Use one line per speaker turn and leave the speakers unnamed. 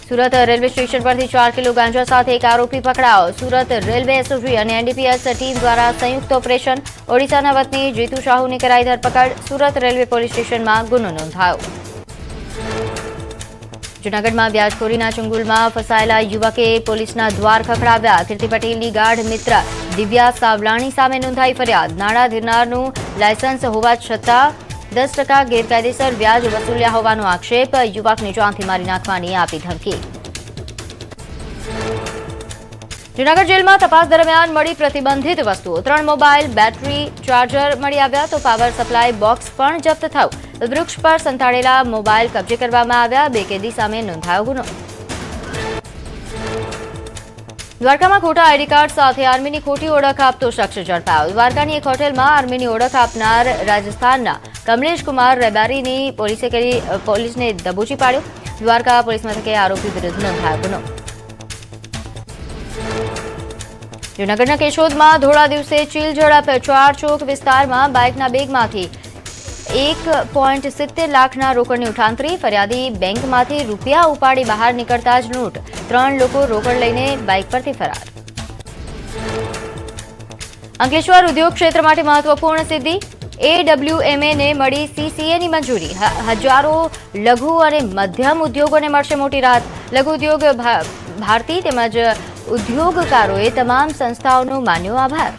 Surat railway station પરથી 4 kilo ગાંજા સાથે એક આરોપી પકડાયો. સુરત રેલવે એસઓજી અને એનડીપીએસ ટીમ દ્વારા સંયુક્ત ઓપરેશન. ઓડિશાના વતની જીતુ શાહુની કરાઈ ધરપકડ. સુરત રેલવે પોલીસ સ્ટેશનમાં ગુનો નોંધાયો. જૂનાગઢમાં વ્યાજખોરીના ચુંગલમાં ફસાયેલા યુવકે પોલીસના દ્વાર ખખડાવ્યા. કીર્તિ પટેલની ગાઢ મિત્ર દિવ્યા સાવલાણી સામે નોંધાઈ ફરિયાદ. નાણાં ધીરનારનું લાયસન્સ હોવા છતાં 10% ગેરકાયદેસર વ્યાજ વસૂલ્યા હોવાનો આક્ષેપ. યુવકને જાનથી મારી નાખવાની આપી ધમકી. જૂનાગઢ જેલમાં તપાસ દરમિયાન મળી પ્રતિબંધિત વસ્તુઓ. 3 મોબાઈલ, બેટરી, ચાર્જર મળી આવ્યા તો પાવર સપ્લાય બોક્સ પણ જપ્ત થયું. વૃક્ષ પર સંતાડેલા મોબાઈલ કબજે કરવામાં આવ્યા. 2 કેદી સામે નોંધાયો ગુનો. દ્વારકામાં ખોટા આઈડી કાર્ડ સાથે આર્મીની ખોટી ઓળખ આપતો શખ્સ ઝડપાયો. દ્વારકાની એક હોટેલમાં આર્મીની ઓળખ આપનાર રાજસ્થાનના કમલેશ કુમાર રેબારીની પોલીસને દબોચી પાડ્યો. દ્વારકા પોલીસ મથકે આરોપી વિરુદ્ધ નોંધાયો ગુનો. જૂનાગઢના કેશોદમાં ધોળા દિવસે ચીલ ઝડપ. 4 ચોક વિસ્તારમાં બાઇકના બેગમાંથી 1.70 લાખના રોકડની ઉઠાંતરી. ફરિયાદી બેંકમાંથી રૂપિયા ઉપાડી બહાર નીકળતા જ લૂંટ. 3 લોકો રોકડ લઈને બાઇક પરથી ફરાર. અંકલેશ્વર ઉદ્યોગ ક્ષેત્ર માટે મહત્વપૂર્ણ સિદ્ધિ. AWMA ને મળી CCAની મંજૂરી. હજારો લઘુ અને મધ્યમ ઉદ્યોગોને મળશે મોટી રાહત. લઘુ ઉદ્યોગ ભારતી તેમજ ઉદ્યોગકારોએ તમામ સંસ્થાઓનો માન્યો આભાર.